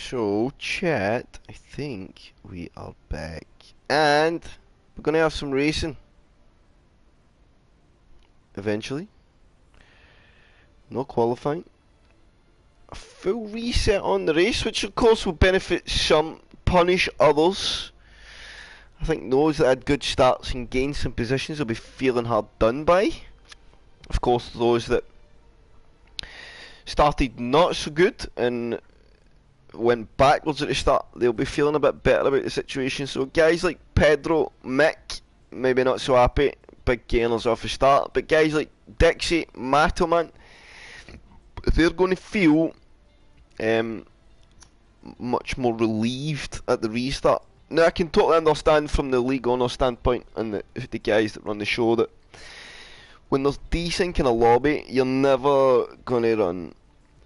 So, chat, I think we are back. And we're going to have some racing. Eventually. No qualifying. A full reset on the race, which of course will benefit some, punish others. I think those that had good starts and gained some positions will be feeling hard done by. Of course, those that started not so good and went backwards at the start, they'll be feeling a bit better about the situation. So guys like Pedro, Mick, maybe not so happy, big gainers off the start, but guys like Dixie, Matoman, they're going to feel much more relieved at the restart. Now I can totally understand from the league owner standpoint and the guys that run the show that when there's desync in a lobby, you're never going to run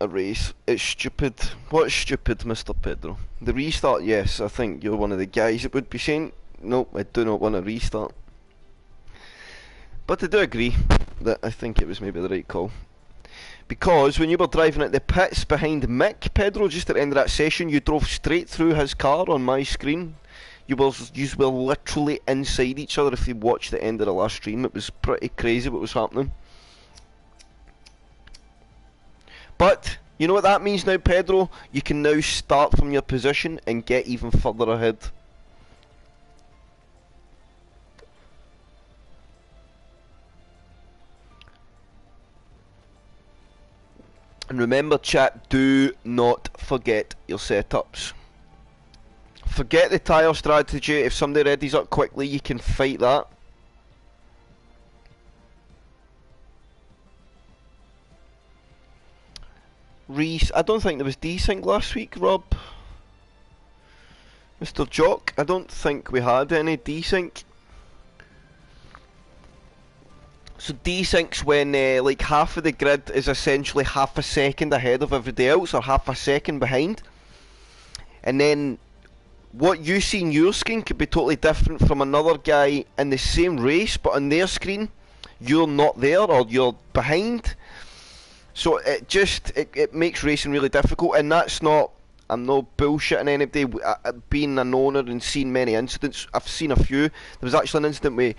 a race. It's stupid. What's stupid, Mr. Pedro? The restart, yes, I think you're one of the guys that would be saying, nope, I do not want a restart. But I do agree that I think it was maybe the right call. Because when you were driving at the pits behind Mick, Pedro, just at the end of that session, you drove straight through his car on my screen. You were literally inside each other. If you watched the end of the last stream, it was pretty crazy what was happening. But, you know what that means now, Pedro? You can now start from your position and get even further ahead. And remember, chat, do not forget your setups. Forget the tyre strategy. If somebody readies up quickly, you can fight that. Reese, I don't think there was desync last week, Rob. Mr. Jock, I don't think we had any desync. So desync's when like half of the grid is essentially half a second ahead of everybody else, or half a second behind. And then what you see in your screen could be totally different from another guy in the same race, but on their screen you're not there or you're behind. So it makes racing really difficult, and that's not, I'm not bullshitting anybody. Being an owner and seeing many incidents, I've seen a few. There was actually an incident with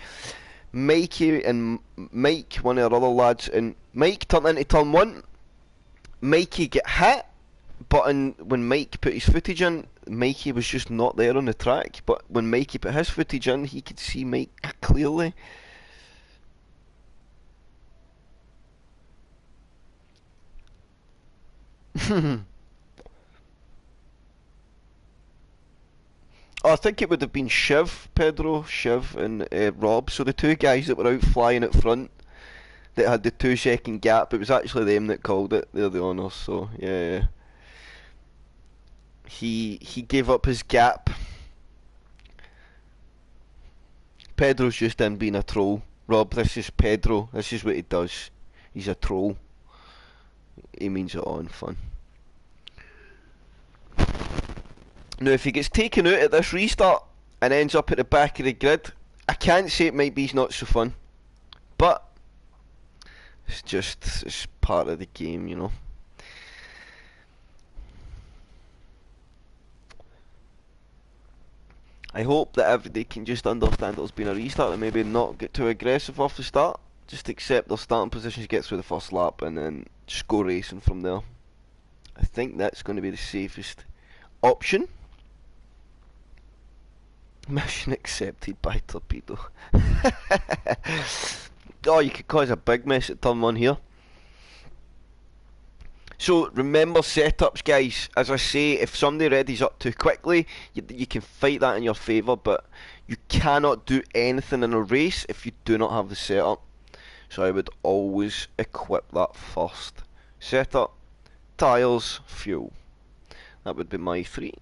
Mikey and Mike, one of our other lads, and Mike turned into turn 1. Mikey get hit, but when Mike put his footage in, Mikey was just not there on the track. But when Mikey put his footage in, he could see Mike clearly. I think it would have been Shiv, Pedro, Shiv and Rob. So the two guys that were out flying at front that had the 2-second gap, it was actually them that called it. They're the owners, so yeah. He gave up his gap. Pedro's just in being a troll. Rob, this is Pedro. This is what he does. He's a troll. He means it all in fun. Now, if he gets taken out at this restart and ends up at the back of the grid, I can't say it might be not so fun, but it's part of the game, you know. I hope that everybody can just understand there's been a restart and maybe not get too aggressive off the start. Just accept their starting positions, get through the first lap, and then just go racing from there. I think that's going to be the safest option. Mission accepted by Torpedo. Oh, you could cause a big mess at turn 1 here. So remember setups, guys. As I say, if somebody readies up too quickly, you can fight that in your favour, but you cannot do anything in a race if you do not have the setup. So I would always equip that first. Setup, tyres, fuel. That would be my 3.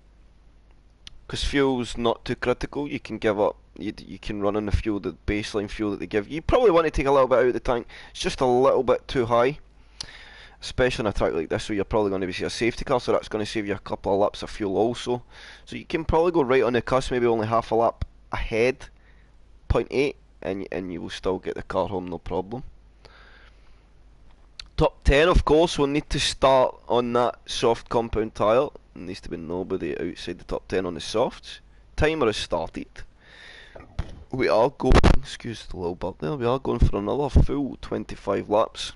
Because fuel's not too critical, you can give up, you can run on the fuel, the baseline fuel that they give you. You probably want to take a little bit out of the tank, it's just a little bit too high. Especially on a track like this where you're probably going to be a safety car, so that's going to save you a couple of laps of fuel also. So you can probably go right on the cusp, maybe only half a lap ahead, 0.8, and you will still get the car home, no problem. Top 10, of course, will need to start on that soft compound tyre. needs to be nobody outside the top 10 on the softs. Timer has started. We are going, excuse the little burp there, we are going for another full 25 laps.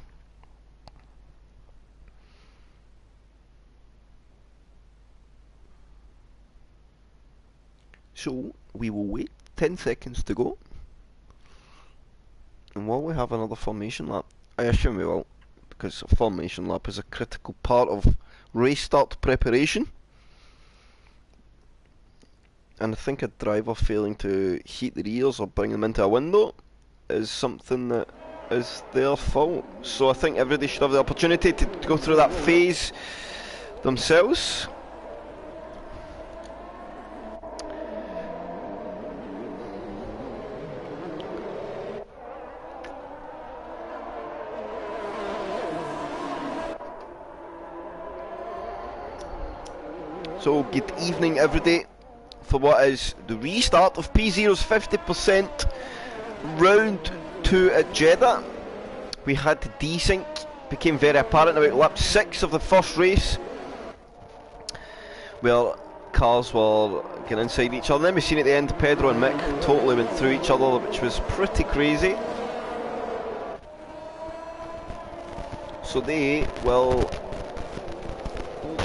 So we will wait 10 seconds to go. And while we have another formation lap, I assume we will, because a formation lap is a critical part of race start preparation. And I think a driver failing to heat their ears or bring them into a window is something that is their fault. So I think everybody should have the opportunity to go through that phase themselves. So good evening everybody for what is the restart of P-Zero's 50% round 2 at Jeddah. We had the desync, became very apparent about lap 6 of the first race, where cars were getting inside each other. And then we seen at the end Pedro and Mick totally went through each other, which was pretty crazy. So they will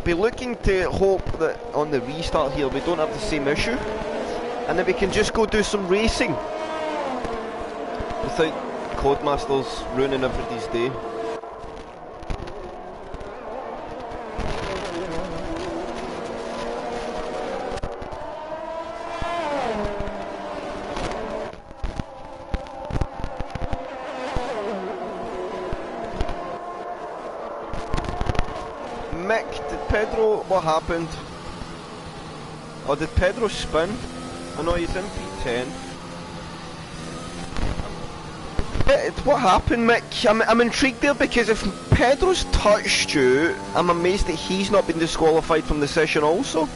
be looking to hope that on the restart here we don't have the same issue, and that we can just go do some racing without Codemasters ruining everybody's day. Mick, did Pedro, what happened? Or did Pedro spin? I know he's in P10. What happened, Mick? I'm intrigued there, because if Pedro's touched you, I'm amazed that he's not been disqualified from the session also.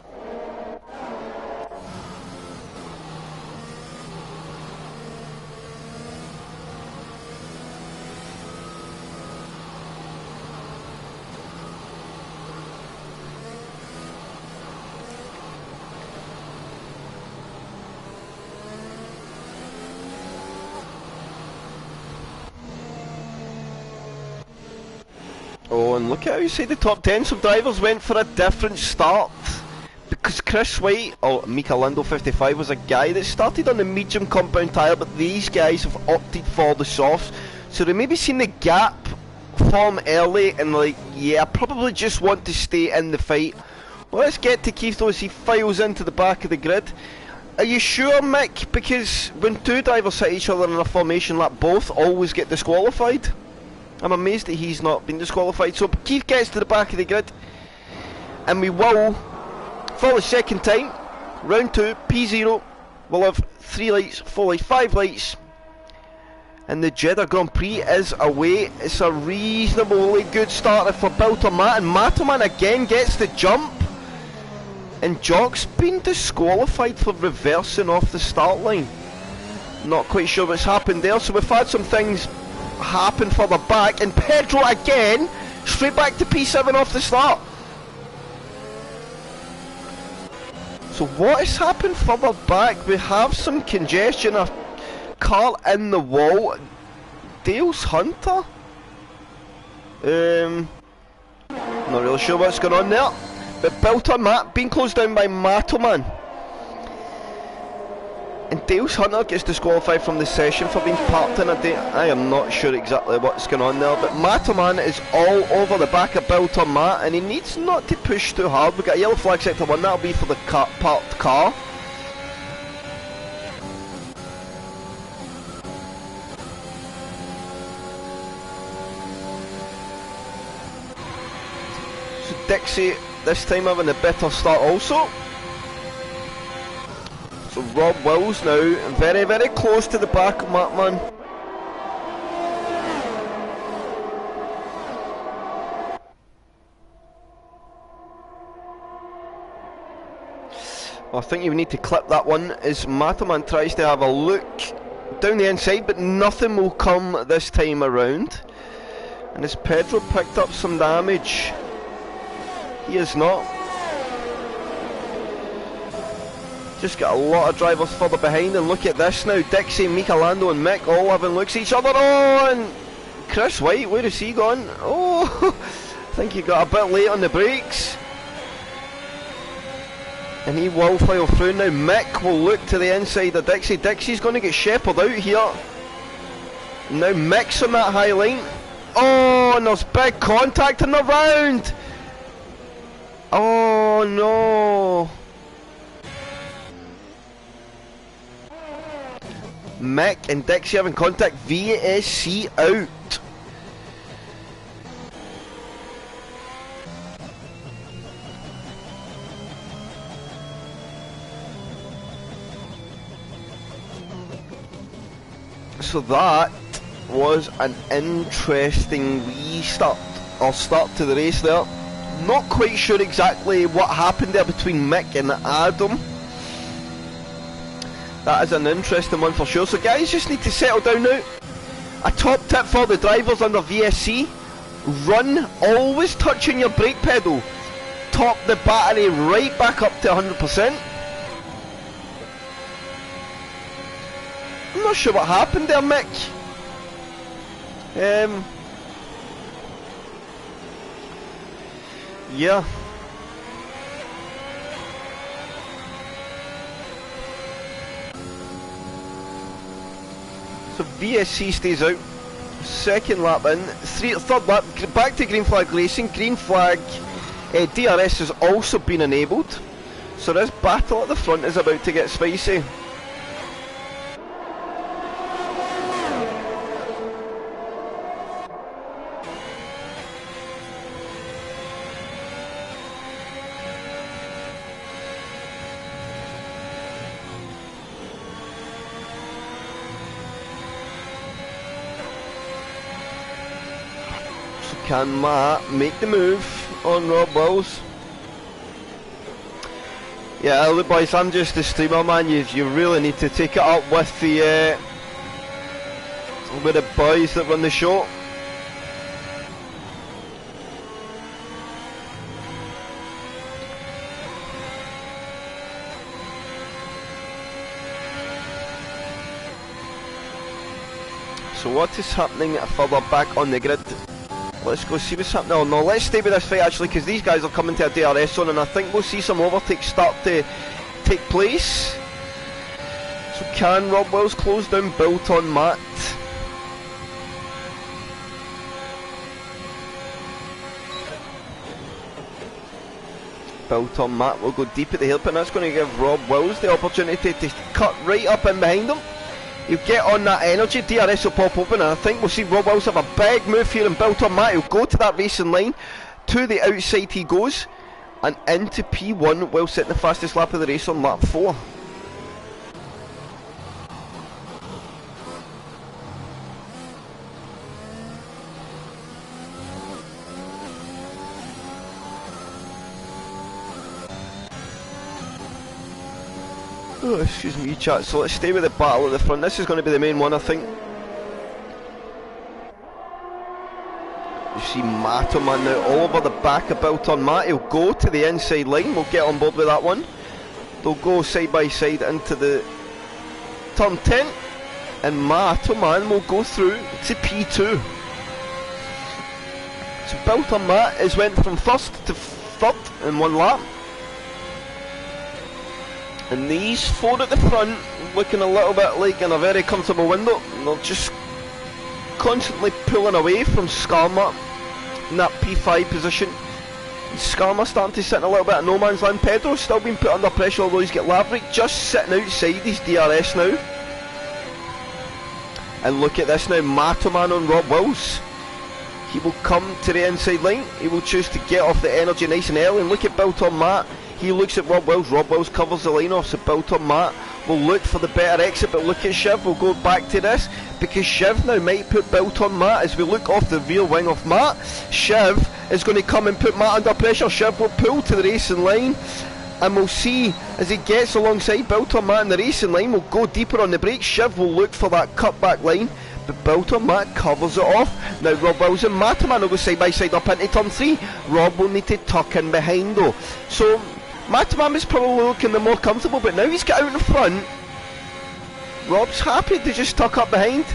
Oh, and look at how you say the top 10. Some drivers went for a different start, because Chris White, or Mika Lindo 55, was a guy that started on the medium compound tyre, but these guys have opted for the softs. So they maybe seen the gap form early and like, yeah, I probably just want to stay in the fight. Well, let's get to Keith though as he files into the back of the grid. Are you sure, Mick? Because when two drivers hit each other in a formation lap, both always get disqualified. I'm amazed that he's not been disqualified. So Keith gets to the back of the grid, and we will, for the second time, round 2, P0 will have 3 lights, 4 lights, 5 lights, and the Jeddah Grand Prix is away. It's a reasonably good starter for Bilter Matt, and Matoman again gets the jump, and Jock's been disqualified for reversing off the start line. Not quite sure what's happened there. So we've had some things happen further back, and Pedro again straight back to P7 off the start. So what has happened further back? We have some congestion, a car in the wall. Dale's Hunter, not really sure what's going on there, but Bilter Matt being closed down by Matoman. And Dale's Hunter gets disqualified from the session for being parked in a day. I am not sure exactly what's going on there, but Matoman is all over the back of Bilter Matt, and he needs not to push too hard. We've got a yellow flag sector 1, that'll be for the parked car. So Dixie this time having a better start also. So Rob Wills now very, very close to the back of Matman. Well, I think you need to clip that one as Mataman tries to have a look down the inside, but nothing will come this time around. And has Pedro picked up some damage? He is not. Just got a lot of drivers further behind, and look at this now. Dixie, Michelando and Mick all having looks at each other. Oh, and Chris White, where is he gone? Oh, I think he got a bit late on the brakes. And he will file through now. Mick will look to the inside of Dixie. Dixie's going to get shepherded out here. Now Mick's on that high line. Oh, and there's big contact in the round. Oh no. Mick and Dixie having contact. VSC out. So that was an interesting restart or start to the race there. Not quite sure exactly what happened there between Mick and Adam. That is an interesting one for sure. So guys, just need to settle down now. A top tip for the drivers under VSC: run always touching your brake pedal. Top the battery right back up to 100%. I'm not sure what happened there, Mick. Yeah. So VSC stays out. Second lap in. Third lap, back to green flag racing. Green flag DRS has also been enabled. So this battle at the front is about to get spicy. Can Matt make the move on Rob Wills? Yeah, look boys, I'm just the streamer, man. You really need to take it up with the boys that run the show. So what is happening further back on the grid? Let's go see what's happening. Oh no, let's stay with this fight actually, because these guys are coming to a DRS zone, and I think we'll see some overtakes start to take place. So can Rob Wills close down Built on Matt? Built on Matt will go deep at the hairpin. That's going to give Rob Wills the opportunity to cut right up in behind him. He'll get on that energy, DRS will pop open, and I think we'll see Rob Wills have a big move here and Built on Matt. He'll go to that racing line, to the outside he goes, and into P1 while setting the fastest lap of the race on lap 4. Oh, excuse me, chat. So let's stay with the battle at the front. This is going to be the main one, I think. You see Matoman now all over the back of Built on Matt. He'll go to the inside line. We'll get on board with that one. They'll go side by side into the turn 10, and Matoman will go through to P2. So Built on Matt has went from first to third in one lap. And these four at the front looking a little bit like in a very comfortable window. They're just constantly pulling away from Skarma in that P5 position. Skarma starting to sit in a little bit of no man's land. Pedro's still being put under pressure, although he's got Laverick just sitting outside his DRS now. And look at this now, Matoman on Rob Wills. He will come to the inside line. He will choose to get off the energy nice and early. And look at Built on Matt. He looks at Rob Wills. Rob Wills covers the line off, so Built on Matt will look for the better exit. But look at Shiv. We'll go back to this because Shiv now might put Built on Matt. As we look off the rear wing of Matt, Shiv is going to come and put Matt under pressure. Shiv will pull to the racing line, and we'll see as he gets alongside Built on Matt in the racing line. We'll go deeper on the brakes. Shiv will look for that cutback line, but Built on Matt covers it off. Now Rob Wills and Matoman will go side by side up into turn 3. Rob will need to tuck in behind though. So Mataman is probably looking the more comfortable, but now he's got out in front. Rob's happy to just tuck up behind.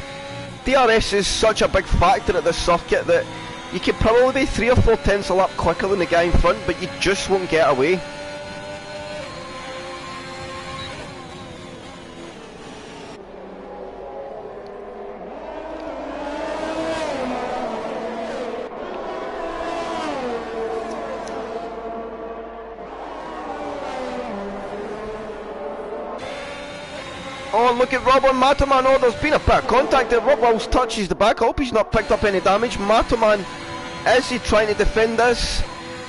DRS is such a big factor at this circuit that you could probably be 3 or 4 tenths a lap quicker than the guy in front, but you just won't get away. Oh, look at Rob on Mataman. Oh, there's been a bit of contact there. Rob Wells touches the back. I hope he's not picked up any damage. Mataman, is he trying to defend this?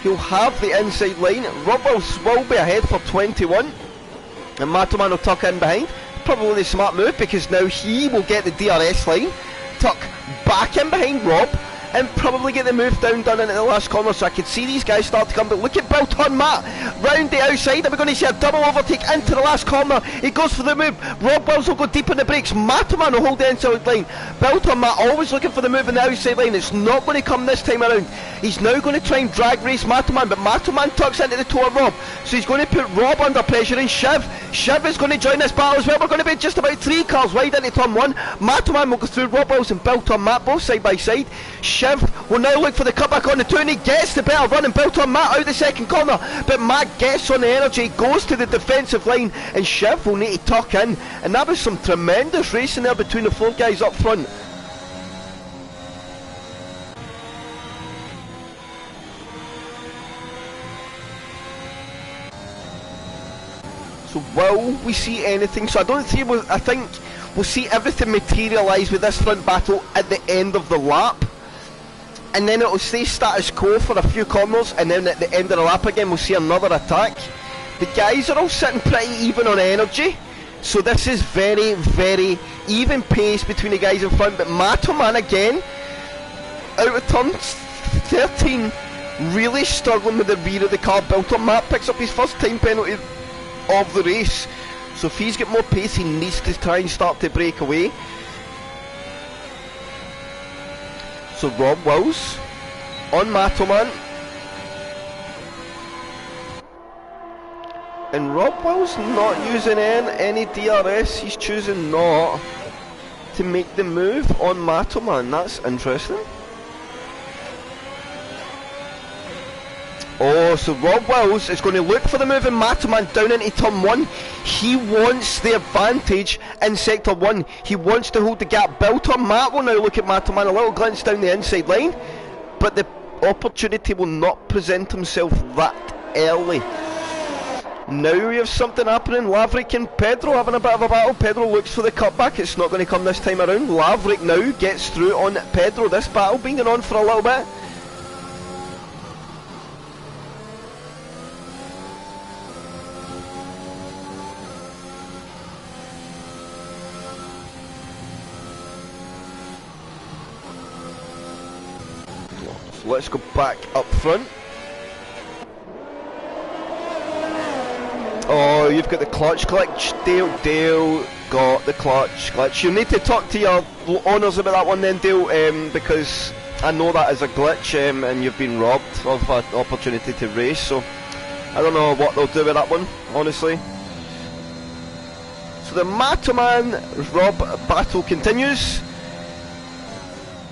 He'll have the inside line. Rob Wells will be ahead for 21. And Mataman will tuck in behind. Probably the smart move, because now he will get the DRS line, tuck back in behind Rob, and probably get the move done into the last corner. So I can see these guys start to come, but look at Belton Matt round the outside. Are we going to see a double overtake into the last corner? He goes for the move. Rob Wells will go deep on the brakes. Mataman will hold the inside line. Belton Matt always looking for the move on the outside line. It's not going to come this time around. He's now going to try and drag race Mataman, but Mataman tucks into the toe of Rob, so he's going to put Rob under pressure. And Shiv is going to join this battle as well. We're going to be just about 3 cars wide into turn 1. Mataman will go through Rob Wells and Belton Matt both side by side. Shiv will now look for the cutback on the 2, and he gets the better run, and Belton Matt out the second corner, but Matt gets on the energy, goes to the defensive line, and Shiv will need to tuck in. And that was some tremendous racing there between the 4 guys up front. So will we see anything? So I think we'll see everything materialise with this front battle at the end of the lap, and then it'll stay status quo for a few corners, and then at the end of the lap again we'll see another attack. The guys are all sitting pretty even on energy, so this is very, very even pace between the guys in front. But Mataman again, out of turn 13, really struggling with the rear of the car. Belton Matt picks up his first time penalty of the race, so if he's got more pace he needs to try and start to break away. So Rob Wells on Mataman, and Rob Wells not using any DRS. He's choosing not to make the move on Mataman. That's interesting. Oh, so Rob Wells is going to look for the move in Mataman down into turn 1. He wants the advantage in sector 1. He wants to hold the gap. Belton Matt will now look at Mataman, a little glance down the inside line, but the opportunity will not present himself that early. Now we have something happening. Laverick and Pedro having a bit of a battle. Pedro looks for the cutback. It's not going to come this time around. Laverick now gets through on Pedro. This battle been going on for a little bit. Let's go back up front. Oh, you've got the clutch glitch. Dale got the clutch glitch. You need to talk to your owners about that one then, Dale, because I know that is a glitch, and you've been robbed of an opportunity to race, so I don't know what they'll do with that one, honestly. So the Mataman Rob battle continues.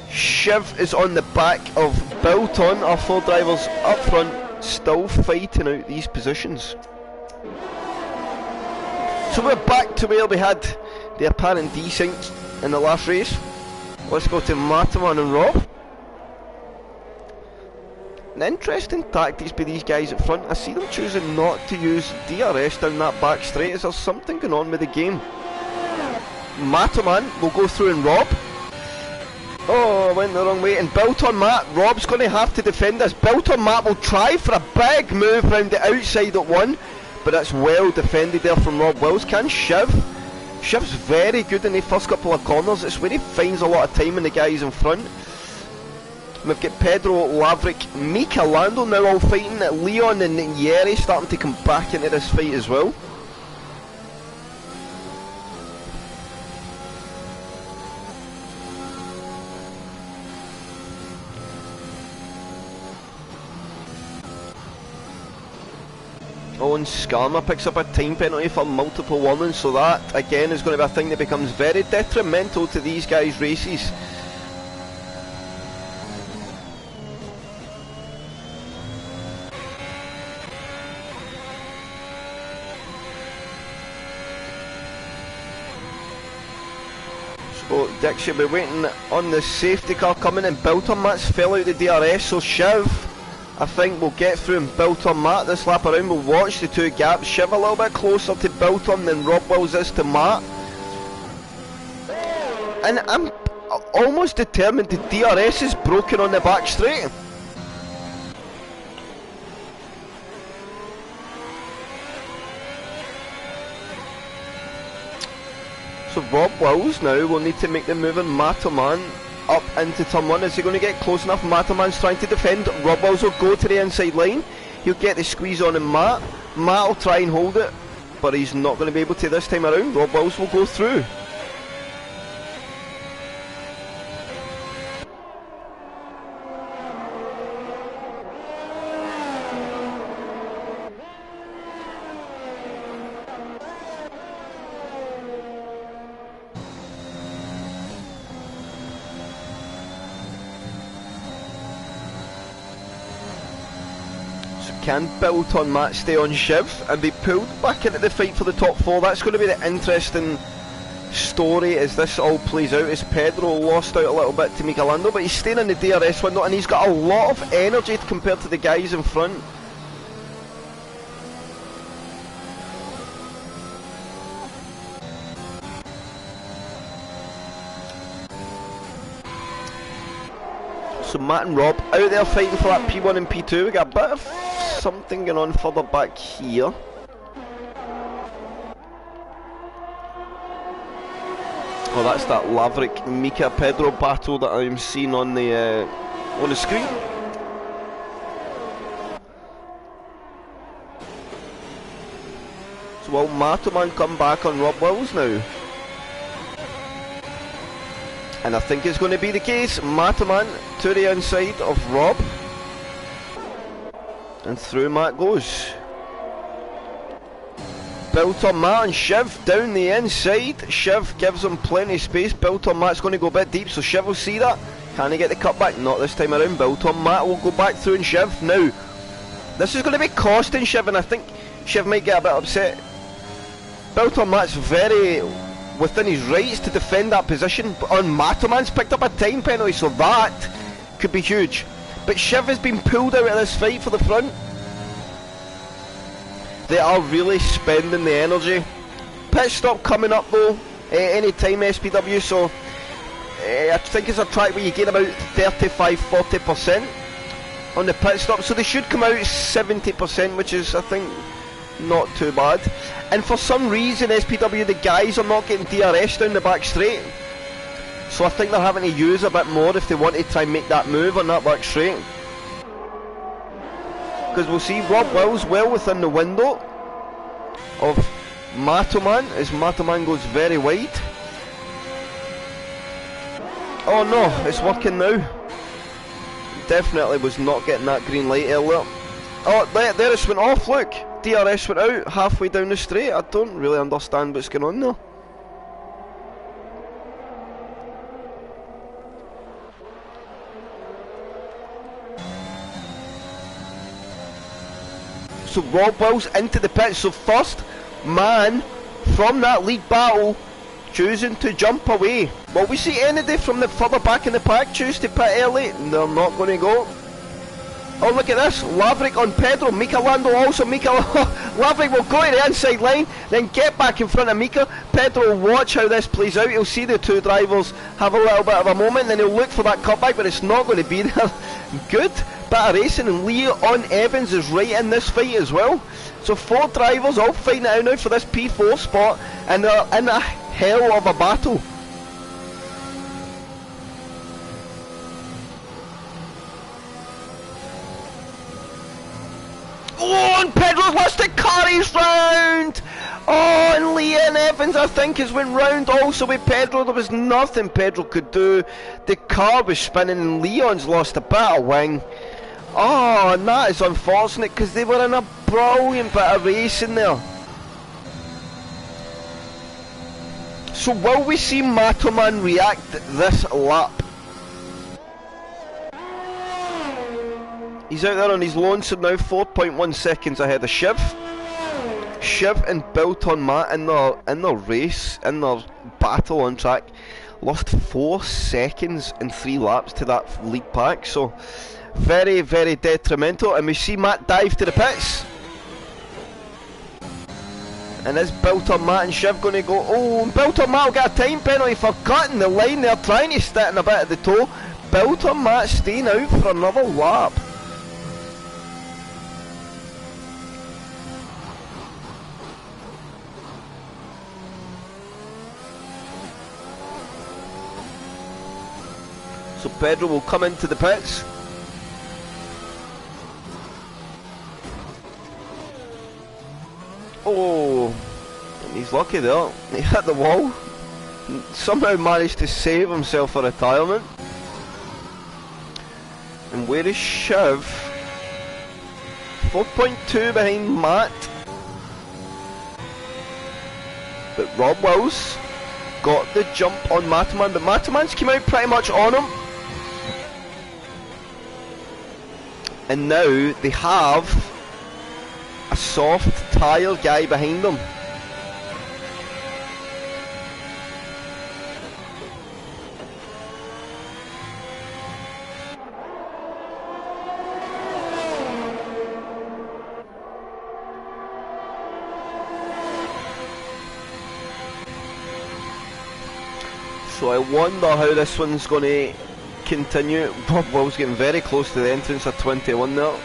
Shiv is on the back of Belton. Our 4 drivers up front still fighting out these positions. So we're back to where we had the apparent desync in the last race. Let's go to Mataman and Rob. An interesting tactics by these guys up front. I see them choosing not to use DRS down that back straight. Is there something going on with the game? Mataman will go through and Rob. Oh, went the wrong way. And Belton Matt, Rob's going to have to defend this. Belton Matt will try for a big move round the outside at 1, but it's well defended there from Rob Wells. Can Shiv? Shiv's very good in the first couple of corners. It's where he finds a lot of time in the guys in front. We've got Pedro, Laverick, Mika, Lando now all fighting. Leon and Yeri starting to come back into this fight as well. Oh, and Skarma picks up a time penalty for multiple warnings, so that again is going to be a thing that becomes very detrimental to these guys' races. So Dick should be waiting on the safety car coming, and Bilton Matt's fell out the DRS, so Shiv, I think, will get through and Bilton Matt this lap around. We'll watch the two gaps. Shiv a little bit closer to Bilton than Rob Wills is to Matt. And I'm almost determined the DRS is broken on the back straight. So Rob Wills now will need to make the move on Mataman up into turn 1. Is he going to get close enough? Mataman's trying to defend. Rob Wills will go to the inside line. He'll get the squeeze on him, Matt. Matt will try and hold it, but he's not going to be able to this time around. Rob Wills will go through. Can Bilton Matt stay on Shiv and be pulled back into the fight for the top 4? That's going to be the interesting story as this all plays out, as Pedro lost out a little bit to Michelando, but he's staying in the DRS window and he's got a lot of energy compared to the guys in front. So Matt and Rob out there fighting for that P1 and P2. We got a bit of something going on further back here. Oh, that's that Laverick Mika Pedro battle that I'm seeing on the screen. So will Matoman come back on Rob Wills now? And I think it's going to be the case. Mataman to the inside of Rob. And through Matt goes. Bilton Matt and Shiv down the inside. Shiv gives him plenty of space. Bilton Matt's going to go a bit deep, so Shiv will see that. Can he get the cut back? Not this time around. Bilton Matt will go back through and Shiv. Now, this is going to be costing Shiv, and I think Shiv might get a bit upset. Bilton Matt's very within his rights to defend that position, but on Mataman's picked up a time penalty, so that could be huge. But Shiv has been pulled out of this fight for the front. They are really spending the energy. Pit stop coming up though, any time SPW, so I think it's a track where you gain about 35-40% on the pit stop, so they should come out 70%, which is, I think, not too bad. And for some reason SPW, the guys are not getting DRS down the back straight, so I think they're having to use a bit more if they want to try and make that move on that back straight. Because we'll see Rob Wills well within the window of Matoman as Matoman goes very wide. Oh no, it's working now. Definitely was not getting that green light earlier. Oh, there it went off, look. DRS went out halfway down the straight. I don't really understand what's going on there. So Rob Wills into the pit, so first man from that lead battle choosing to jump away. Will we see anybody from the further back in the pack choose to pit early? They're not going to go. Oh, look at this, Laverick on Pedro, Mika Lando also, Laverick will go to the inside line, then get back in front of Mika. Pedro, watch how this plays out. He'll see the two drivers have a little bit of a moment, then he'll look for that cutback, but it's not going to be there. Good bit of racing, and Leon Evans is right in this fight as well. So 4 drivers all fighting it out now for this P4 spot, and they're in a hell of a battle. Oh, and Pedro's lost the carries round. Oh, and Leon Evans, I think, has went round also with Pedro. There was nothing Pedro could do. The car was spinning and Leon's lost a bit of wing. Oh, and that is unfortunate because they were in a brilliant bit of racing there. So will we see Matoman react this lap? He's out there on his lonesome now, 4.1 seconds ahead of Shiv. Shiv and Built on Matt in their race, in their battle on track, lost 4 seconds in 3 laps to that lead pack, so very, very detrimental. And we see Matt dive to the pits. And is Built on Matt and Shiv going to go? Oh, and Built on Matt will get a time penalty for cutting the line. They're trying to stick in a bit at the toe. Built on Matt staying out for another lap. So Pedro will come into the pits. Oh, and he's lucky there. He hit the wall. Somehow managed to save himself for retirement. And where is Shiv? 4.2 behind Matt. But Rob Wills got the jump on Mataman, but Mataman's came out pretty much on him. And now they have a soft tyre guy behind them. So I wonder how this one's going to continue. Rob Wills getting very close to the entrance of 21 there.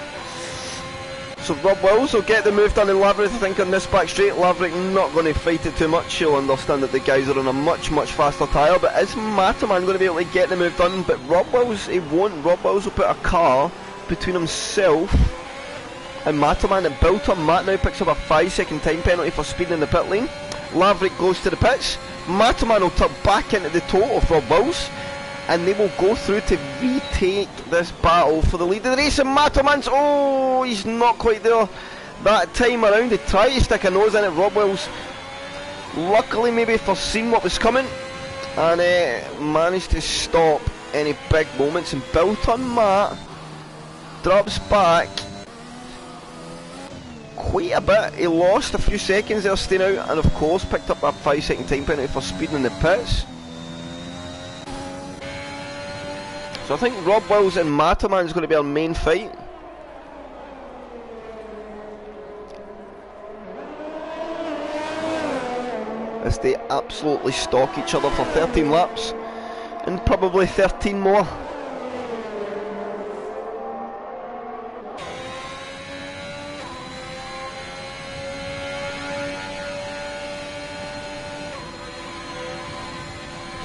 So Rob Wills will get the move done in Laverick, I think, on this back straight. Laverick not going to fight it too much. He'll understand that the guys are on a much, much faster tyre. But is Mataman going to be able to get the move done? But Rob Wills, he won't. Rob Wills will put a car between himself and Mataman. And Built on Matt now picks up a 5-second time penalty for speeding in the pit lane. Laverick goes to the pits. Mataman will tuck back into the toe of Rob Wills, and they will go through to retake this battle for the lead of the race. And Mataman's, oh, he's not quite there that time around. They try to stick a nose in it. Rob Wills luckily maybe foreseen what was coming and managed to stop any big moments. And Built on Matt drops back quite a bit. He lost a few seconds there staying out, and of course picked up that 5-second time penalty for speeding in the pits. So I think Rob Wills and Mataman is going to be our main fight. As they absolutely stalk each other for 13 laps and probably 13 more.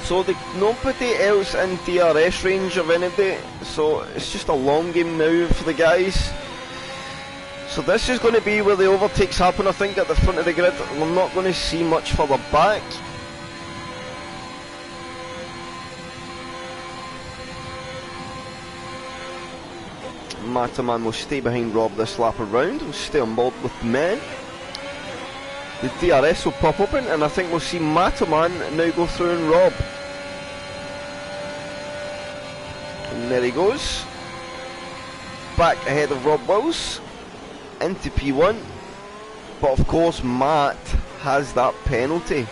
So nobody else in DRS range of anybody, so it's just a long game now for the guys. So this is going to be where the overtakes happen, I think, at the front of the grid. We're not going to see much further back. Mataman will stay behind Rob this lap around, will stay on board with the men. The DRS will pop open, and I think we'll see Mataman now go through and Rob. And there he goes. Back ahead of Rob Wills into P1. But of course Matt has that penalty.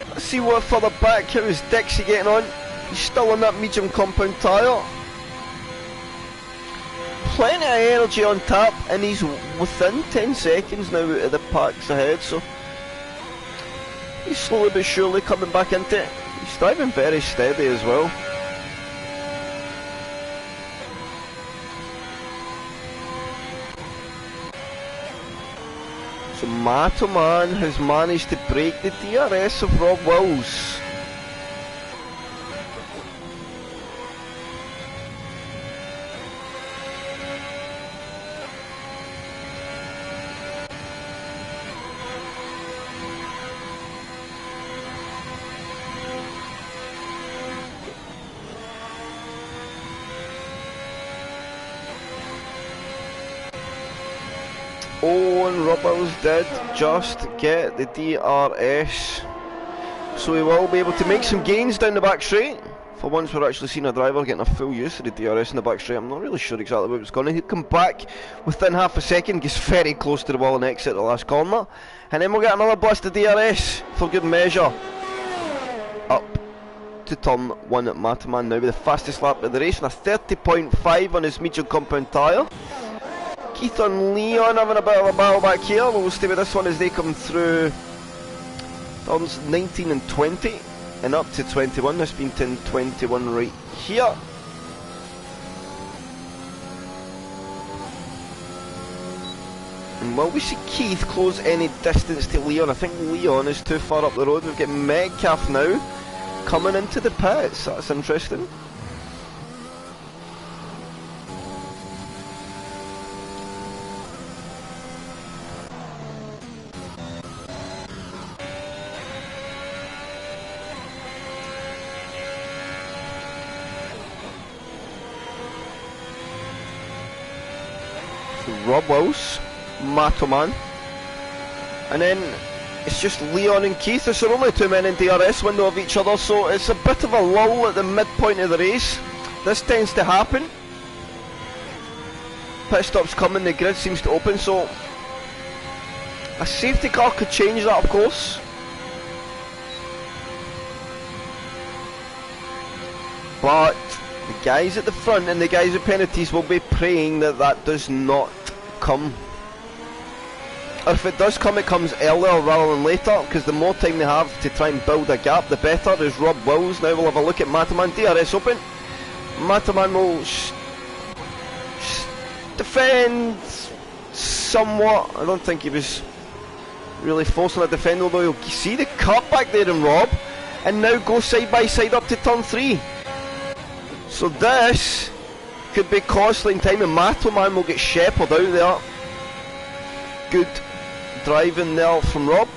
Let's see what further back. How is Dixie getting on? He's still on that medium compound tyre. Plenty of energy on tap, and he's within 10 seconds now out of the packs ahead, so he's slowly but surely coming back into it. He's driving very steady as well. So Mataman has managed to break the DRS of Rob Wills. Oh, and Rubbers did just get the DRS. So he will be able to make some gains down the back straight. For once we're actually seeing a driver getting a full use of the DRS in the back straight. I'm not really sure exactly where it was going. He'll come back within half a second, gets very close to the wall and exit the last corner. And then we'll get another blast of DRS for good measure. Up to turn 1 at Mataman now with the fastest lap of the race and a 30.5 on his medium compound tyre. Keith and Leon having a bit of a battle back here. We'll stay with this one as they come through turns 19 and 20 and up to 21. This being 10-21 right here. And will we see Keith close any distance to Leon? I think Leon is too far up the road. We've got Metcalf now coming into the pits. That's interesting. Rob Wills, Matoman, and then it's just Leon and Keith. There's only 2 men in DRS window of each other, so it's a bit of a lull at the midpoint of the race. This tends to happen. Pit stops coming, the grid seems to open, so a safety car could change that, of course. But the guys at the front and the guys at penalties will be praying that that does not come. Or if it does come, it comes earlier rather than later, because the more time they have to try and build a gap, the better. There's Rob Wills. Now we'll have a look at Mataman. DRS open. Mataman will defend somewhat. I don't think he was really forcing a defend, although you'll see the cut back there in Rob, and now go side by side up to turn 3. So this could be costly in time, and Mataman will get shepherded out there. Good driving there from Rob.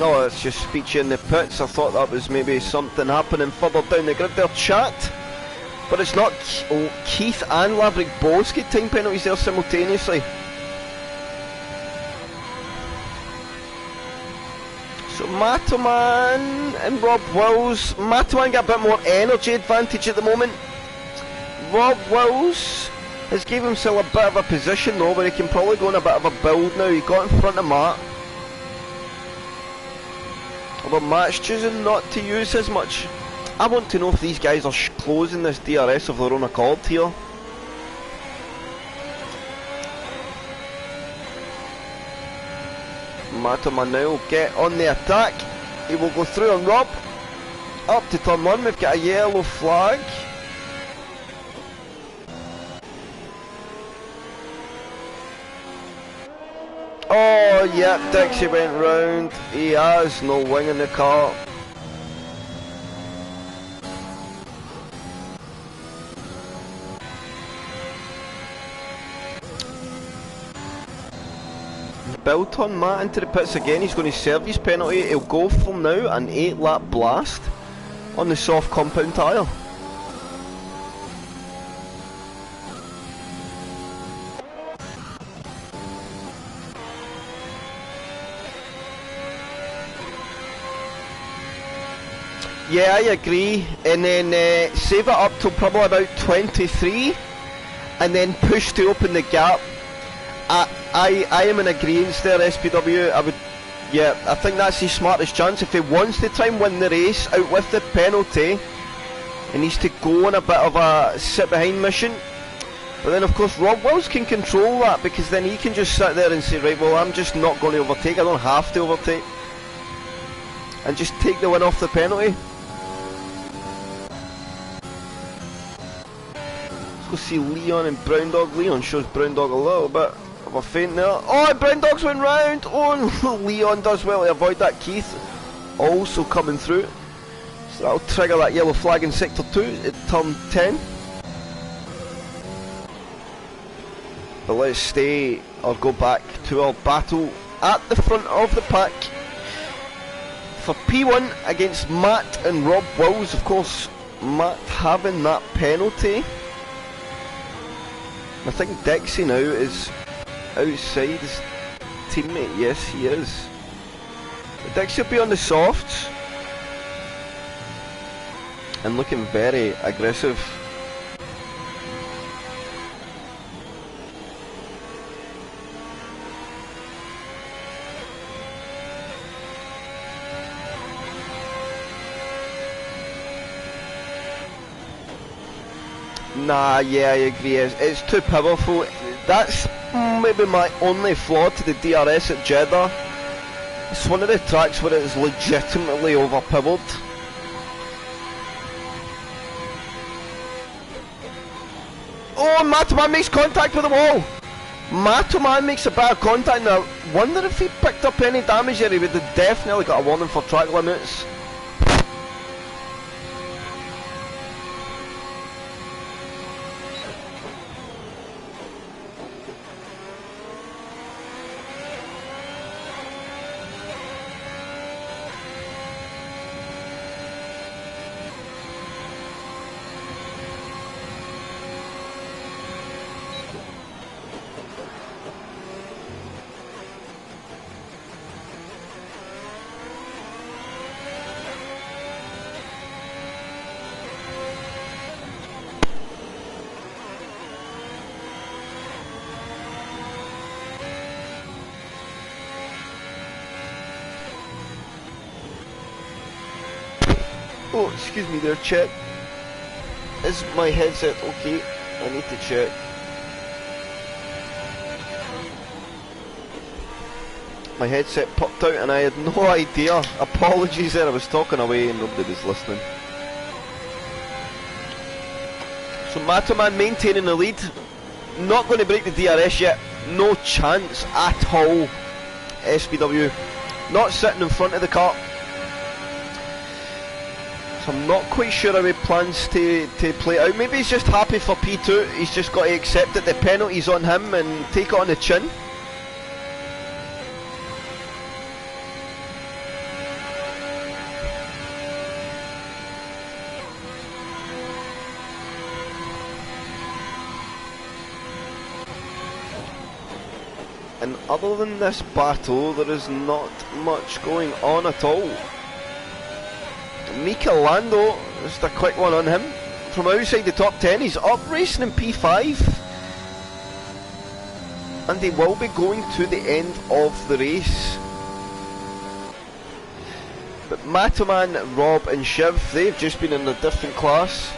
Oh, it's just speech in the pits. I thought that was maybe something happening further down the grid there, chat. But it's not. Oh, Keith and Laverick both get time penalties there simultaneously. So Mataman and Rob Wills. Mataman got a bit more energy advantage at the moment. Rob Wills has gave himself a bit of a position though, where he can probably go on a bit of a build now. He got in front of Matt. Although Matt's choosing not to use as much. I want to know if these guys are closing this DRS of their own accord here. Mataman now will get on the attack. He will go through on Rob. Up to turn 1, we've got a yellow flag. Oh, yeah, Dixie went round. He has no wing in the car. Built on Matt into the pits again. He's going to serve his penalty. He'll go for now an 8-lap blast on the soft compound tyre. Yeah, I agree. And then save it up till probably about 23 and then push to open the gap. I am in agreement there, SPW. I think that's his smartest chance. If he wants to try and win the race out with the penalty, he needs to go on a bit of a sit behind mission. But then of course Rob Wills can control that, because then he can just sit there and say, right, well, I'm just not going to overtake. I don't have to overtake, and just take the win off the penalty. Let's go see Leon and Brown Dog. Leon shows Brown Dog a little bit of a feint there. Oh, Brown Dog's went round. Oh, Leon does well to avoid that. Keith also coming through. So that'll trigger that yellow flag in Sector 2 at turn 10. But let's stay or go back to our battle at the front of the pack for P1 against Matt and Rob Wills. Of course, Matt having that penalty. I think Dixie now is outside his teammate. Yes, he is. Dixie will be on the softs and looking very aggressive. Nah, yeah, I agree. It's too powerful. That's maybe my only flaw to the DRS at Jeddah. It's one of the tracks where it is legitimately overpowered. Oh, Matoman makes contact with the wall. Matoman makes a bit of contact. Now, wonder if he picked up any damage there. He would have definitely got a warning for track limits. Oh, excuse me there, chat. Is my headset okay? I need to check. My headset popped out and I had no idea. Apologies there, I was talking away and nobody was listening. So Matoman maintaining the lead. Not going to break the DRS yet. No chance at all. SBW not sitting in front of the car. So I'm not quite sure how he plans to play it out. Maybe he's just happy for P2. He's just got to accept that the penalty's on him and take it on the chin. And other than this battle, there is not much going on at all. Mika Lando, just a quick one on him. From outside the top 10, he's up racing in P5. And he will be going to the end of the race. But Matoman, Rob and Shiv, they've just been in a different class.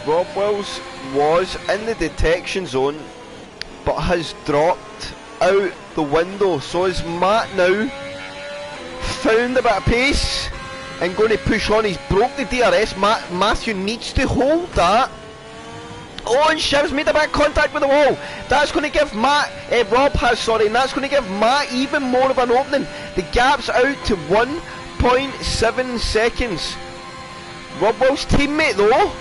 Rob Wills was in the detection zone but has dropped out the window, so is Matt now found a bit of pace and going to push on. He's broke the DRS. Matthew needs to hold that. Oh, and Shiv's made a bit of contact with the wall. That's going to give Rob has, sorry, and that's going to give Matt even more of an opening. The gap's out to 1.7 seconds. Rob Wills' teammate though,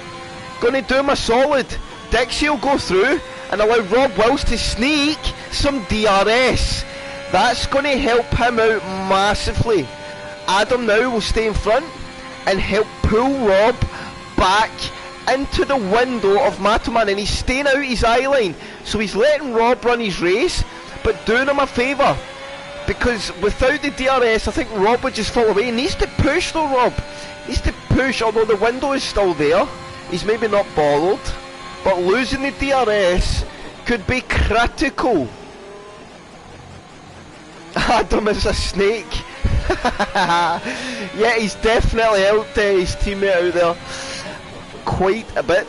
going to do him a solid. Dixie will go through and allow Rob Wills to sneak some DRS. That's going to help him out massively. Adam now will stay in front and help pull Rob back into the window of Matoman, and he's staying out his eye line. So he's letting Rob run his race, but doing him a favour. Because without the DRS, I think Rob would just fall away. He needs to push though, Rob. He needs to push, although the window is still there. He's maybe not bothered, but losing the DRS could be critical. Adam is a snake. Yeah, he's definitely helped his teammate out there quite a bit.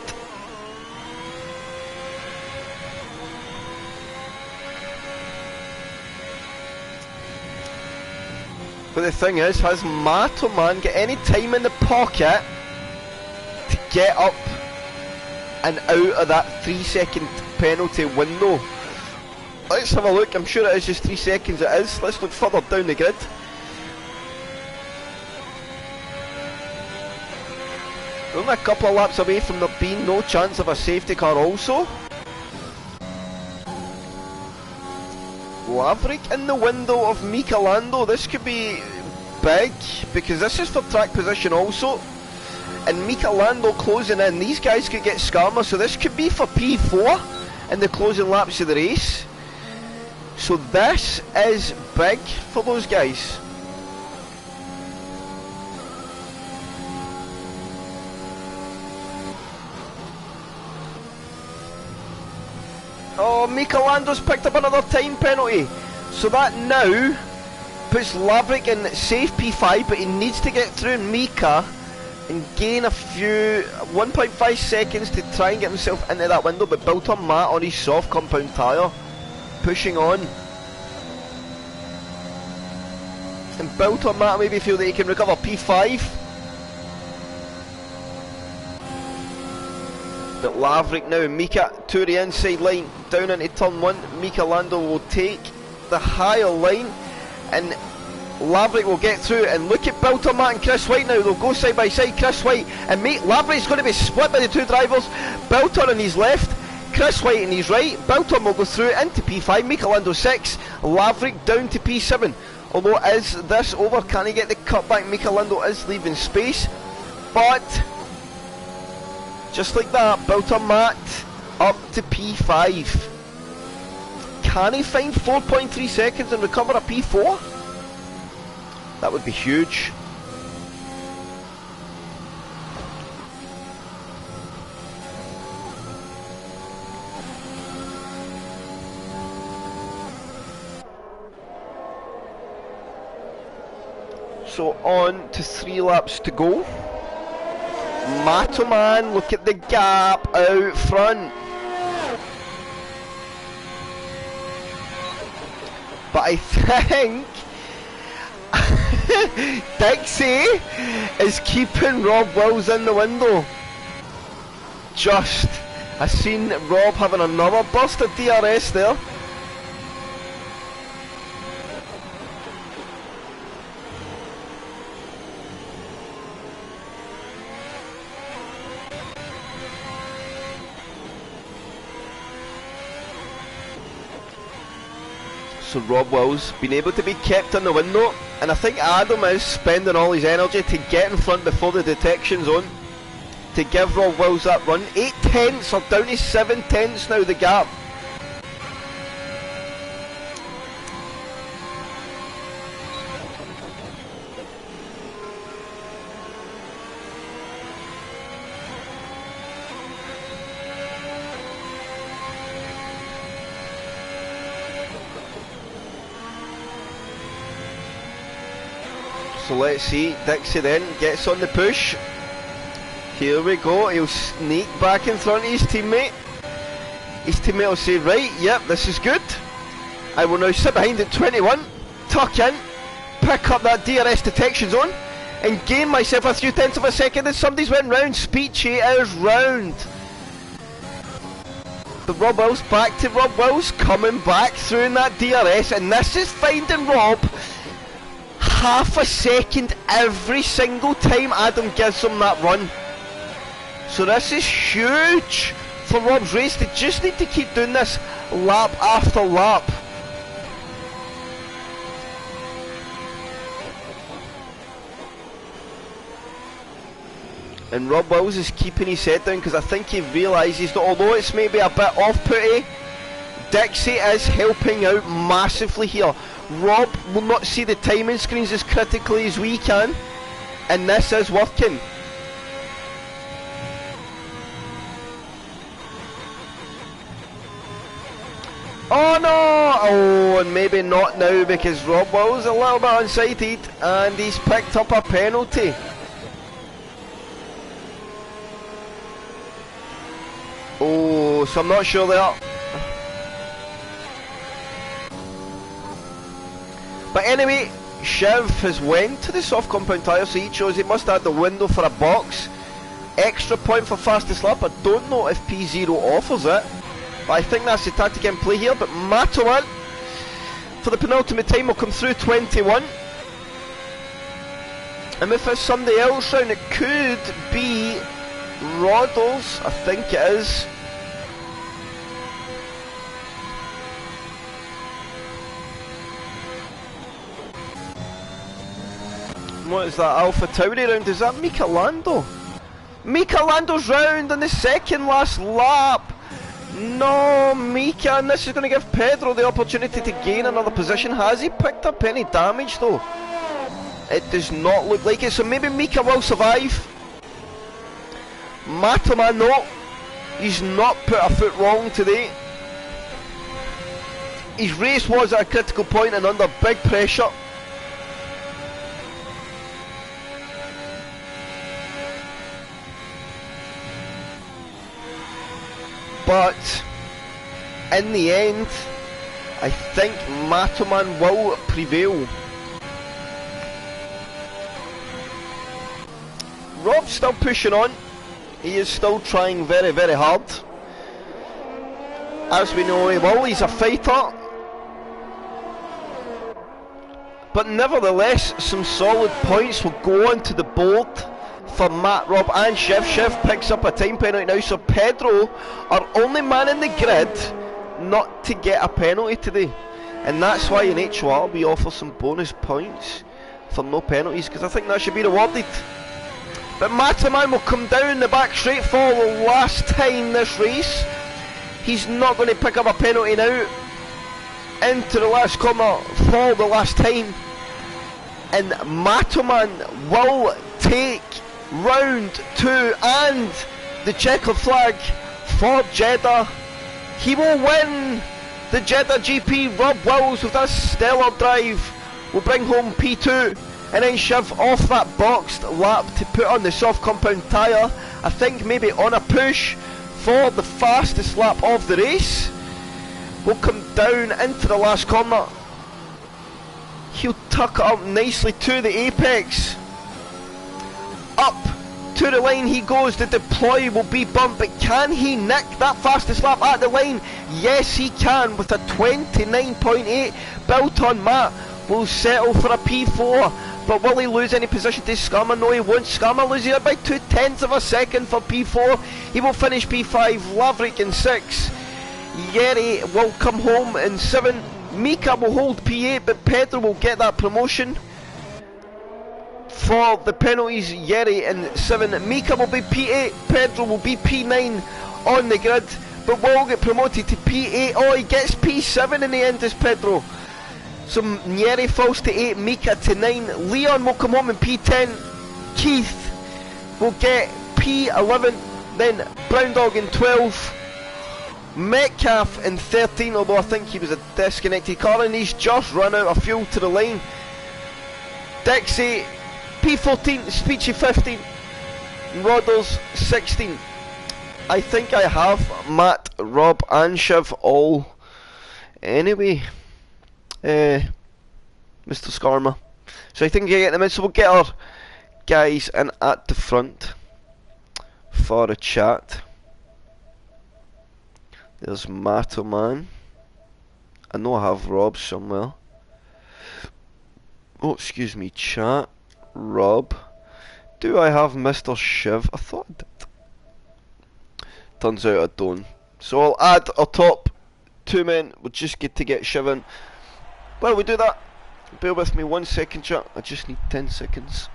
But the thing is, has Mato Man got any time in the pocket to get up and out of that 3-second penalty window? Let's have a look. I'm sure it is just 3 seconds. It is. Let's look further down the grid. Only a couple of laps away from there being no chance of a safety car also. Laverick in the window of Mika Lando. This could be big because this is for track position also. And Mika Lando closing in. These guys could get Skarma, so this could be for P4 in the closing laps of the race. So this is big for those guys. Oh, Mika Lando's picked up another time penalty. So that now puts Laverick in safe P5, but he needs to get through Mika and gain a few 1.5 seconds to try and get himself into that window, but built on Matt on his soft compound tyre. Pushing on. And built on Matt maybe feel that he can recover P5. But Laverick now, Mika to the inside line, down into turn 1. Mika Lando will take the higher line, and Laverick will get through. And look at Bilton Matt and Chris White now, they'll go side by side. Chris White and Laverick's going to be split by the two drivers. Bilton on his left, Chris White on his right. Bilton will go through into P5, Mika Lando 6, Laverick down to P7. Although is this over, can he get the cutback? Mika Lando is leaving space, but just like that, Bilton Matt up to P5. Can he find 4.3 seconds and recover a P4? That would be huge. So on to 3 laps to go. Mato Man, look at the gap out front. But I think Dixie is keeping Rob Wills in the window. Just, I seen Rob having another burst of DRS there. So Rob Wills been able to be kept in the window, and I think Adam is spending all his energy to get in front before the detection zone to give Rob Wills that run. 8 tenths, or down to 7 tenths now the gap. So let's see, Dixie then gets on the push. Here we go, he'll sneak back in front of his teammate. His teammate will say, right, yep, this is good. I will now sit behind at 21, tuck in, pick up that DRS detection zone, and gain myself a few tenths of a second as somebody's went round. Speed cheaters round. The Rob Wills, back to Rob Wills, coming back through in that DRS, and this is finding Rob half a second every single time Adam gives him that run. So this is huge for Rob's race. They just need to keep doing this lap after lap. And Rob Wills is keeping his head down because I think he realises that although it's maybe a bit off-putty, Dixie is helping out massively here. Rob will not see the timing screens as critically as we can, and this is working. Oh no! Oh, and maybe not now because Rob Wills a little bit unsighted and he's picked up a penalty. Oh, so I'm not sure there. But anyway, Shiv has went to the soft compound tyre, so he chose he must have the window for a box. Extra point for fastest lap. I don't know if P-Zero offers it, but I think that's the tactic in play here. But Matoman for the penultimate time will come through 21. And if it's somebody else round, it could be Roddles, I think it is. What is that Alpha Tauri round? Is that Mika Lando? Mika Lando's round on the second last lap. No, Mika, and this is going to give Pedro the opportunity to gain another position. Has he picked up any damage though? It does not look like it, so maybe Mika will survive. Matoman, no, he's not put a foot wrong today. His race was at a critical point and under big pressure. But in the end, I think Matoman will prevail. Rob's still pushing on. He is still trying very, very hard. As we know he will, he's a fighter. But nevertheless, some solid points will go onto the board for Matt, Rob and Shiv. Shiv picks up a time penalty now, so Pedro, our only man in the grid not to get a penalty today. And that's why in HOR we offer some bonus points for no penalties, because I think that should be rewarded. But Mataman will come down the back straight for the last time this race. He's not going to pick up a penalty now. Into the last corner for the last time. And Mataman will take round 2 and the checkered flag for Jeddah. He will win the Jeddah GP. Rob Wills with a stellar drive will bring home P2, and then Shiv off that boxed lap to put on the soft compound tyre. I think maybe on a push for the fastest lap of the race. Will come down into the last corner. He'll tuck it up nicely to the apex. Up to the line he goes. The deploy will be bumped, but can he nick that fastest lap at the line? Yes, he can, with a 29.8. Built on Matt will settle for a P4, but will he lose any position to Scammer? No, he won't. Scammer loses it by 0.2 of a second for P4. He will finish P5. Laverick in 6. Yeri will come home in 7. Mika will hold P8, but Pedro will get that promotion. For the penalties, Yeri in 7. Mika will be P8, Pedro will be P9 on the grid, but will get promoted to P8. Oh, he gets P7 in the end, is Pedro. So Yeri falls to 8, Mika to 9. Leon will come home in P10. Keith will get P11, then Brown Dog in 12. Metcalf in 13, although I think he was a disconnected car, and he's just run out of fuel to the line. Dixie P14, Speechy 15, Rodders 16. I think I have Matt, Rob and Shiv all anyway, Mr. Skarma. So I think I get them in, so we'll get our guys in at the front for a chat. There's Matoman. I know I have Rob somewhere. Oh, excuse me, chat. Rob. Do I have Mr. Shiv? I thought I did. Turns out I don't. So I'll add our top 2 men. We'll just get to get Shiv in. Well, we do that. Bear with me 1 second, chat. I just need 10 seconds.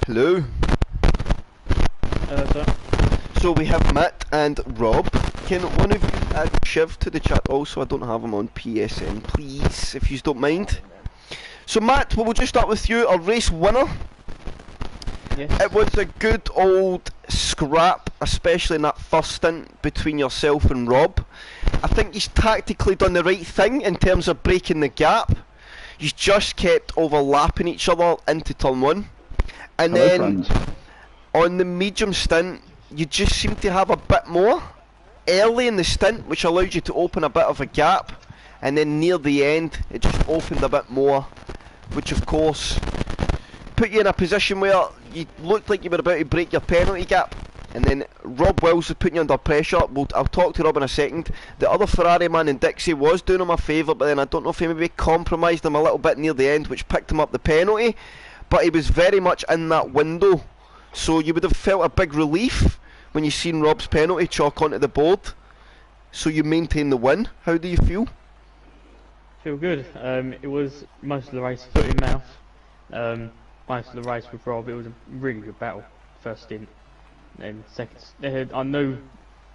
Hello. That's it. So we have Matt and Rob. Can one of you add Shiv to the chat also. I don't have him on PSN, please, if you don't mind. So Matt, we'll just start with you. Our race winner. Yes. It was a good old scrap, especially in that first stint between yourself and Rob. I think he's tactically done the right thing in terms of breaking the gap. He's just kept overlapping each other into turn 1. And Hello, then friends. on the medium stint, you just seem to have a bit more early in the stint, which allowed you to open a bit of a gap, and then near the end it just opened a bit more, which of course put you in a position where you looked like you were about to break your penalty gap. And then Rob Wills was putting you under pressure. I'll talk to Rob in a second. The other Ferrari man in Dixie was doing him a favour, but then I don't know if he maybe compromised him a little bit near the end, which picked him up the penalty. But he was very much in that window, so you would have felt a big relief when you seen Rob's penalty chalk onto the board. So you maintain the win. How do you feel? Feel good. It was most of the race foot in mouth. Most of the race with Rob, it was a really good battle. First stint. And second, I knew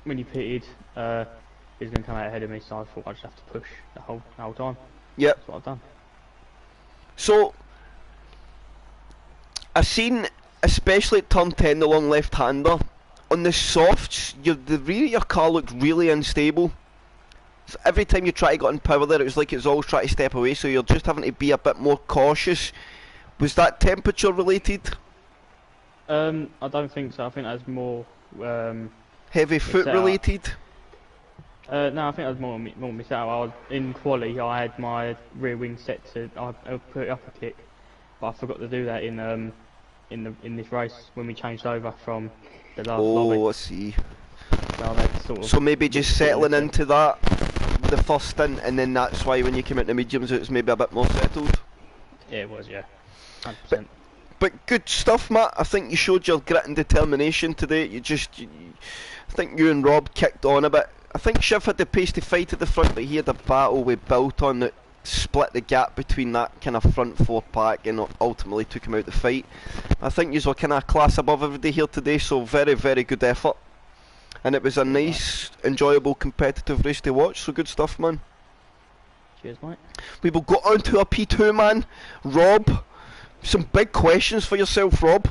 when he pitted, he was going to come out ahead of me, so I thought I'd just have to push the whole time. Yep. That's what I've done. So, I've seen, especially at turn 10, the long left-hander, on the softs, the rear of your car looked really unstable. So every time you try to get in power there, it was like it was always trying to step away, so you're just having to be a bit more cautious. Was that temperature related? I don't think so. I think that's more Heavy foot related? No, I think that was more me setup. I was in quali. I had my rear wing set to I put it up a kick, but I forgot to do that in this race when we changed over from the last lobby. Oh, I see. So, that's sort of So maybe just settling into that, the first stint, and then that's why when you came into mediums it was maybe a bit more settled. Yeah, it was, yeah. 100%. But good stuff, Matt. I think you showed your grit and determination today. I think you and Rob kicked on a bit. I think Shiv had the pace to fight at the front, but he had a battle with Bolton that split the gap between that kind of front four pack and ultimately took him out the fight. I think you were kind of a class above everybody here today, so very, very good effort. And it was a nice, enjoyable, competitive race to watch, so good stuff, man. Cheers, mate. We will go on to our P2 man, Rob. Some big questions for yourself, Rob.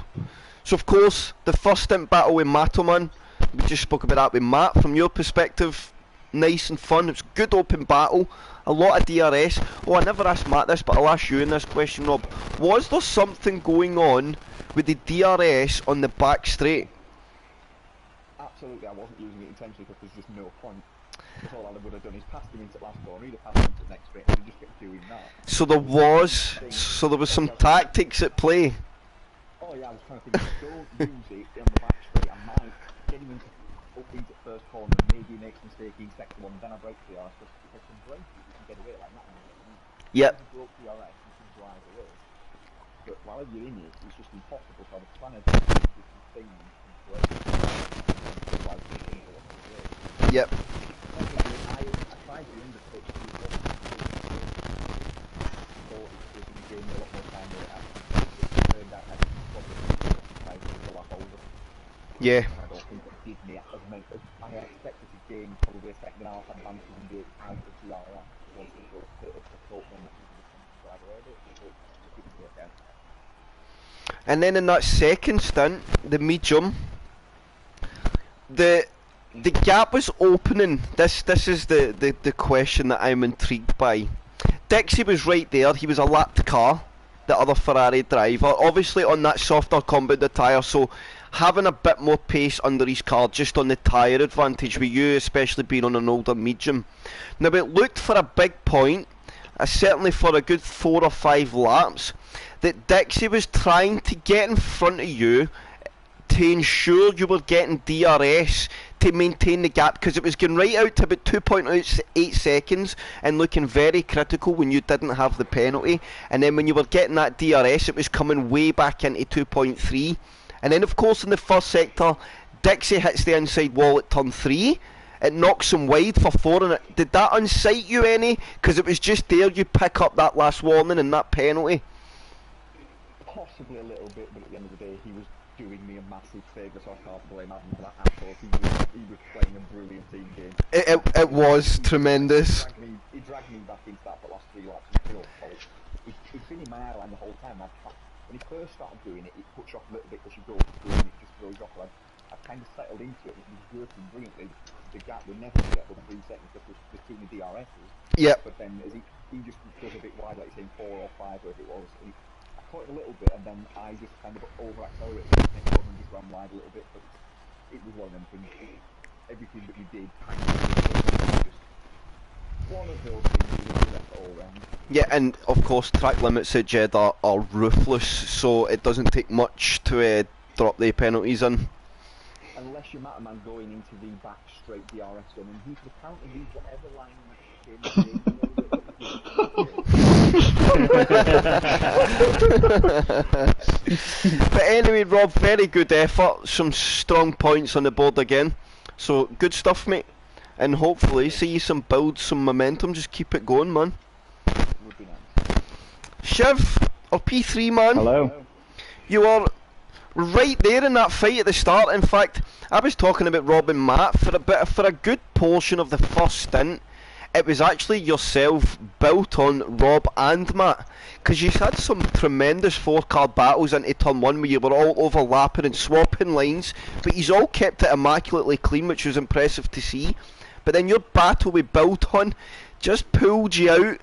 So of course, the first stint battle with Matoman, we just spoke about that with Matt. From your perspective, nice and fun. It was a good open battle, a lot of DRS. Oh, I never asked Matt this, but I'll ask you in this question, Rob. Was there something going on with the DRS on the back straight? Absolutely, I wasn't using it intentionally because there's just no point. Because all I would have done is passed him into the last corner, he'd have passed him into the next straight, and he'd just get doing that. So there was some tactics at play. Oh yeah, I was trying to think, don't use it on the back straight, I might get him up into first corner, maybe he makes a mistake in second one, then I break the arse, because if I can break it, you can get away like that. Yep. If you broke the RS, you can drive away. But while you're in it, it's just impossible, so I was trying to do different things and break it. Yep. I tried to undertake to do what it was going to give me a lot more time with it. It turned out I probably tried to lap over. Yeah. I don't think it did me as much as I expected to gain probably a second half advantage in the out of the RS. Once it got hit up the top one, so I read it, but it didn't work out. And then in that second stint, the medium, the gap was opening. This is the question that I'm intrigued by. Dixie was right there. He was a lapped car, the other Ferrari driver, obviously on that softer compounded tyre, so having a bit more pace under his car just on the tyre advantage with you especially being on an older medium. Now it looked for a big point, certainly for a good 4 or 5 laps, that Dixie was trying to get in front of you to ensure you were getting DRS to maintain the gap, because it was going right out to about 2.8 seconds and looking very critical when you didn't have the penalty, and then when you were getting that DRS it was coming way back into 2.3, and then of course in the first sector Dixie hits the inside wall at turn 3, it knocks him wide for 4, and did that unsight you any? Because it was just there you pick up that last warning and that penalty. Possibly a little bit, but at the end of the day he was doing me a massive favour, so I can't blame him for that at thought he was playing a brilliant team game. It was tremendous. He dragged me back into that for the last 3 laps. It's pure fault. He'd been in my eye line the whole time. When he first started doing it, it puts you off a little bit because you go through and it just throws you off. I kind of settled into it. It was working brilliantly. The gap would never get up 3 seconds because between the DRSs. Yep. But then as he just goes a bit wide, like saying 4 or 5, wherever it was. I caught it a little bit, and then I just kind of over-accelerated and just ran wide a little bit. But it was one of them things. Everything that we did kind of just one of those things that left all round. Yeah, and of course track limits at Jeddah are ruthless, so it doesn't take much to drop the penalties in. Unless you're Matterman going into the back straight DRS zone, and he could apparently use whatever line But anyway, Rob, very good effort, some strong points on the board again, so good stuff, mate, and hopefully see you build some momentum. Just keep it going, man. Would be nice. Shiv, or P3 man, Hello. you are right there in that fight at the start. In fact, I was talking about Rob and Matt for a good portion of the first stint. It was actually yourself, built on Rob and Matt, because you had some tremendous 4-car battles into turn 1 where you were all overlapping and swapping lines, but he's all kept it immaculately clean, which was impressive to see. But then your battle with built on just pulled you out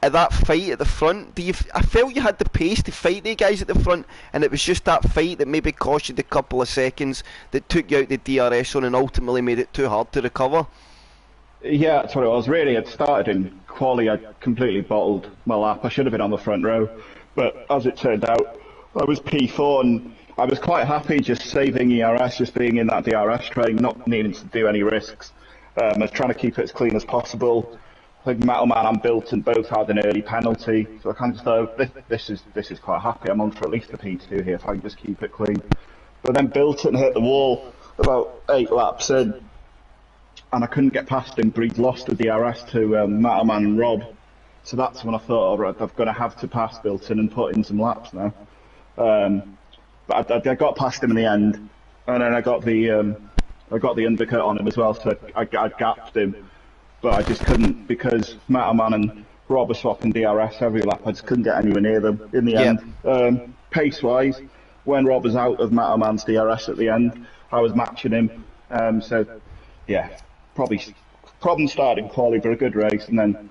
of that fight at the front. I felt you had the pace to fight the guys at the front, and it was just that fight that maybe cost you the couple of seconds that took you out the DRS zone and ultimately made it too hard to recover. Yeah, that's what it was. Really, it started in quali. I completely bottled my lap. I should have been on the front row, but as it turned out, I was P4, and I was quite happy just saving ERS, just being in that DRS train, not needing to do any risks. I was trying to keep it as clean as possible. I think Metalman and Bilton both had an early penalty, so I kind of thought, this is quite happy. I'm on for at least a P2 here if I can just keep it clean. But then Bilton hit the wall about 8 laps in, and I couldn't get past him, but he'd lost the DRS to Metalman and Rob. So that's when I thought, all right, I'm going to have to pass Bilton and put in some laps now. But I got past him in the end, and then I got the undercut on him as well, so I gapped him. But I just couldn't, because Matterman and Rob were swapping DRS every lap. I just couldn't get anywhere near them in the end. Pace-wise, when Rob was out of Matterman's DRS at the end, I was matching him. So, yeah, problem started in quali for a good race, and then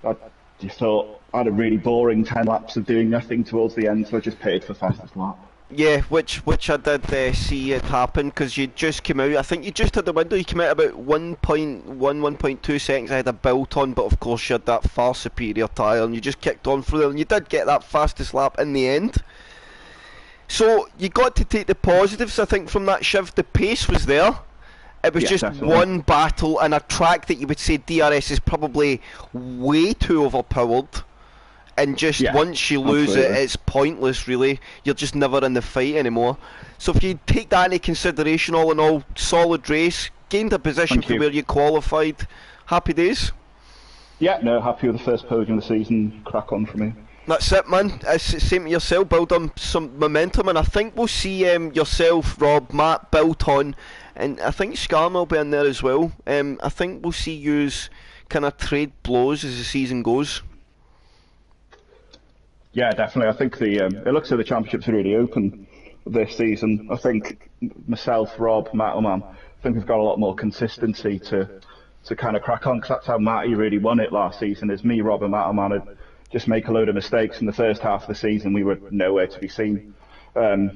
I just thought I had a really boring 10 laps of doing nothing towards the end, so I just paid for fastest lap. Yeah, which I did see it happen, because you just came out, I think you just had the window, you came out about 1.2 seconds ahead of built on, but of course you had that far superior tyre and you just kicked on through there, and you did get that fastest lap in the end. So you got to take the positives, I think, from that Shiv. The pace was there. It was just definitely one battle and a track that you would say DRS is probably way too overpowered. And just once you lose it, it's pointless, really. You're just never in the fight anymore. So if you take that into consideration, all in all, solid race, gained a position for where you qualified. Happy days. Yeah, no, happy with the first podium of the season. Crack on for me. That's it, man. Same to yourself. Build on some momentum, and I think we'll see yourself, Rob, Matt, built on, and I think Scarma will be in there as well. I think we'll see yous kind of trade blows as the season goes. Yeah, definitely. I think it looks like the championship's really open this season. I think myself, Rob, Matterman, I think we've got a lot more consistency to kind of crack on, because that's how Matty really won it last season. Is me, Rob, and Matterman had just make a load of mistakes in the first half of the season. We were nowhere to be seen.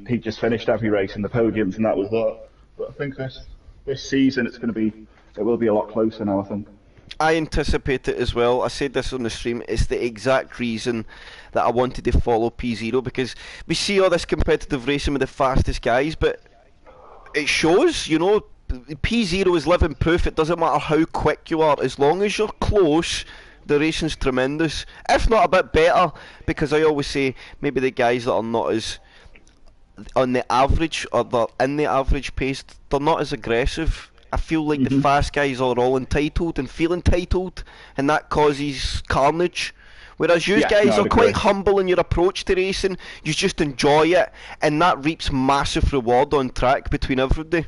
He just finished every race in the podiums, and that was that. But I think this season it will be a lot closer now, I think. I anticipate it as well. I said this on the stream. It's the exact reason that I wanted to follow P-Zero, because we see all this competitive racing with the fastest guys, but it shows, you know, P-Zero is living proof. It doesn't matter how quick you are, as long as you're close, the racing's tremendous. If not a bit better, because I always say maybe the guys that are not as on the average, or they're in the average pace, they're not as aggressive. I feel like the fast guys are all entitled and feel entitled, and that causes carnage. Whereas you guys are quite humble in your approach to racing, you just enjoy it, and that reaps massive reward on track between everybody.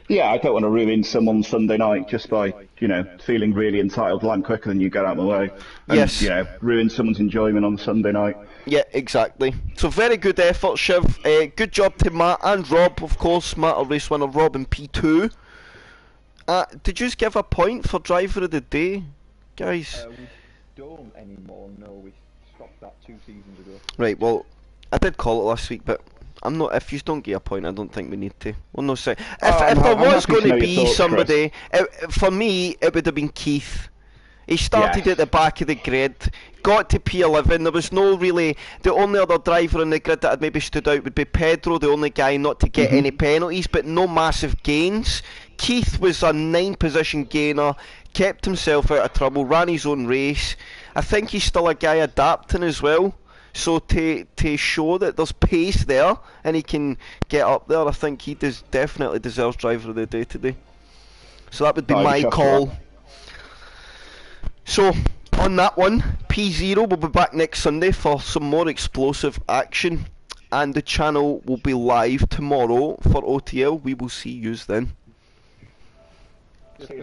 Yeah, I don't want to ruin someone's Sunday night just by, feeling really entitled land quicker than you get out of my way. And, Yes. Ruin someone's enjoyment on Sunday night. Yeah, exactly. So very good effort, Shiv. Good job to Matt and Rob, of course. Matt, a race winner, Rob in P2. Did you just give a point for driver of the day, guys? We don't anymore, no, we stopped that 2 seasons ago. Right, well, I did call it last week, but I'm not. If you don't get a point, I don't think we need to. Well, no, say if there was going to be somebody, for me, it would have been Keith. He started at the back of the grid, got to P11. There was no really. The only other driver on the grid that had maybe stood out would be Pedro, the only guy not to get any penalties, but no massive gains. Keith was a 9-position gainer, kept himself out of trouble, ran his own race. I think he's still a guy adapting as well. So to show that there's pace there and he can get up there, I think he definitely deserves driver of the day today. So that would be my call. So on that one, P-Zero will be back next Sunday for some more explosive action, and the channel will be live tomorrow for OTL. We will see yous then.